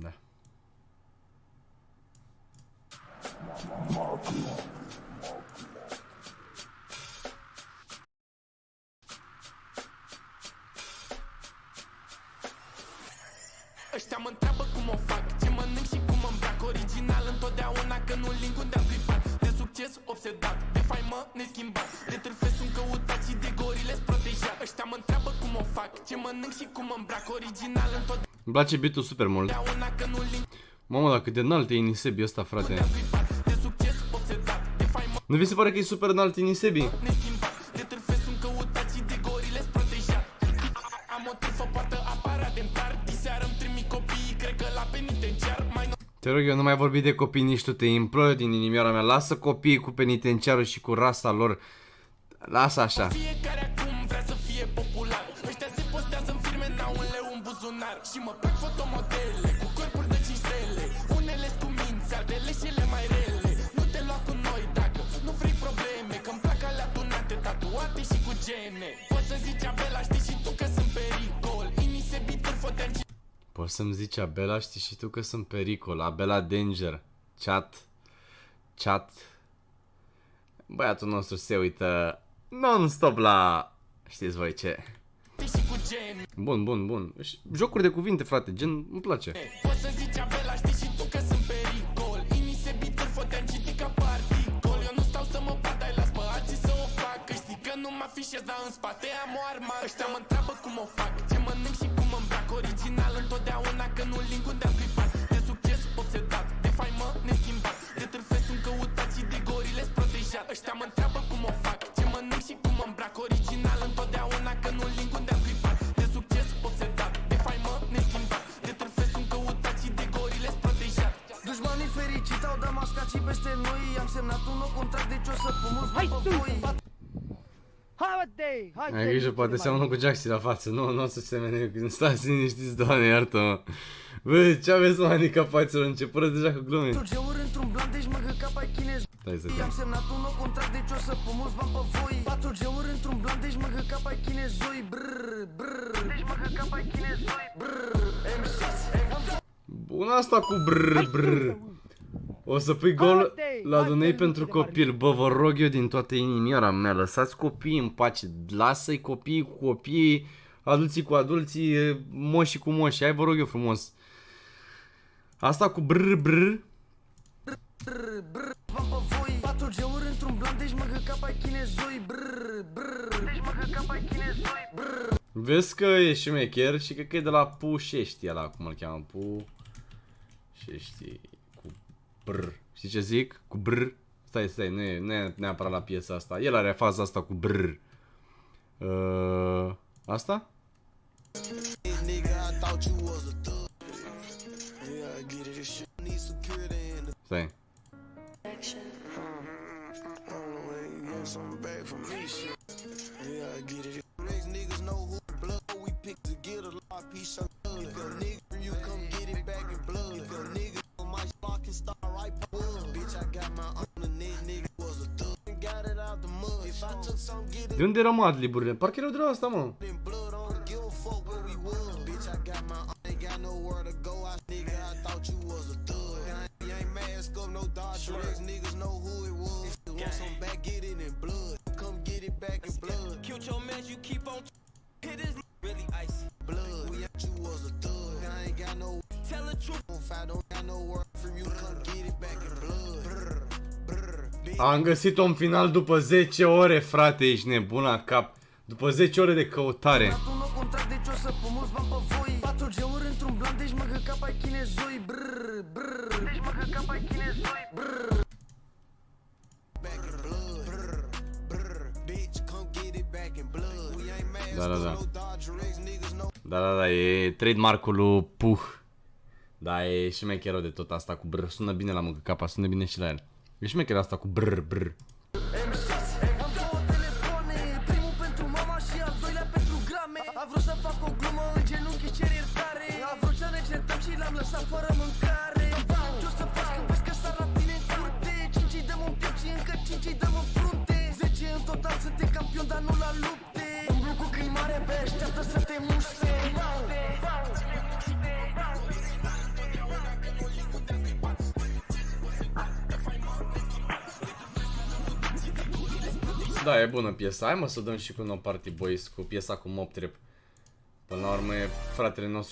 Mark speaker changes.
Speaker 1: Da.
Speaker 2: Ăștia mă întreabă cum o fac, ce mănânc și cum îmbrac. Original întotdeauna, că nu link unde am clipat. De succes obsedat, de faimă neschimbat. De târfe sunt căutat și de gorile protejat. Ăștia mă întreabă cum o fac, ce mănânc și cum îmbrac. Original întotdeauna.
Speaker 1: Îmi place beat-ul super mult. Mamă, dacă de înalt e Inisebi ăsta, frate.
Speaker 2: De succes obsedat, de faimă.
Speaker 1: Nu vi se pare că e super înalt Inisebi?
Speaker 2: Neschimbat, de târfe sunt căutat și de gorile protejat. Am o târfă, poartă aparat dentar. Diseară-mi trimit copiii, cred că la penitenciar.
Speaker 1: Te rog eu, nu mai vorbi de copii, nici tu, te implor din inimioara mea. Lasă copiii cu penitenciarul și cu rasa lor. Lasă așa.
Speaker 2: Fiecare acum vrea să fie popular. Ăștia se postează în firme, n-au un leu în buzunar. Și mă plac fotomodele cu corpuri de 5 stele. Unele cu minți, altele și ele mai rele. Nu te lua cu noi dacă nu vrei probleme, că-mi plac alea tunate, tatuate și cu gene. Poți să zici Abela, știi și tu că sunt pericol. Inisebi târfotean.
Speaker 1: Poți să-mi zici Abela, știi și tu că sunt pericol. Abela Danger. Chat. Băiatul nostru se uită non-stop la... Știți voi ce? Bun. Jocuri de cuvinte, frate, gen, îmi place.
Speaker 2: Poți să zici Abela, știi și tu că sunt pericol. Inisebi târfotean, citit ca particol. Eu nu stau să mă bat, dai las pe alții să o facă. Știi că nu mă afișez, dar în spate am o armă. Ăștia mă întreabă cum o fac, ce mănânc și cum îmbrac. Original întotdeauna, că nu link unde am clipat. De succes obsedat, de faimă neschimbat. De târfe sunt căutat și de gorile protejat. Ăștia mă întreabă cum o fac, ce mănânc și cum îmbrac. Original întotdeauna, că nu link unde am clipat. De succes obsedat, de faimă neschimbat. De târfe sunt căutat și de gorile protejat.
Speaker 3: Dușmanii fericiți au dat mascat și peste noi. Am semnat un nou contract, deci o să pun mulți bani pe voi.
Speaker 1: Ai grijă, poate seamănă cu Jaxi la față. Nu o să semene. Stați liniștiți, Doamne, iartă-mă. Bă, ce aveți, mă, handicapaților? Începură deja cu glume.
Speaker 3: Turgeuri într-un blan, deci mă găca pe chinez. Am semnat un nou contract, deci o să pun mulți bani pe voi. 4 geuri într-un blan, deci mă găca pe chinezoi. Deci mă găca pe chinezoi.
Speaker 1: Bun, asta cu brr. O să pui gol la Dunei pentru copil. Bă, vă rog eu din toată inimioara mea, lăsați copiii în pace. Lasă-i copiii cu copiii, adulții cu adulții, moșii cu moșii. Hai, vă rog eu frumos. Asta cu brr. Vezi că e șmecher și cred că e de la Pușești ăla, cum îl cheamă, Pușești, cu brr. Știi ce zic? Cu brr. Stai, nu e neapărat la piesa asta. El are faza asta cu brr. Asta? Stai. De unde erau, mă, adliburile? Parcă erau de la asta, mă. Am găsit-o în final după 10 ore, frate, ești nebun la cap. După 10 ore de căutare. Da, e trademark-ul lui Puh. Da, e șmecherul de tot asta cu brr. Sună bine la mâncă capa, sună bine și la el. E șmecher asta cu brr.
Speaker 3: A vrut să fac o glumă în genunchi, cer iertare. A vrut să ne certăm și l-am lăsat fără mâncare. Ce-o să faci când vezi că s-ar la tine în curte? 5 îi dăm în piept și încă 5 îi dăm în frunte. 10 în total, suntem campioni, dar nu la lupte. Umblu cu câini mare, pe așteaptă să te muște.
Speaker 1: Da, e bună piesa. Hai mă să dăm și cu No Party Boys, cu piesa cu Mob Trap. Până la urmă e fratele nostru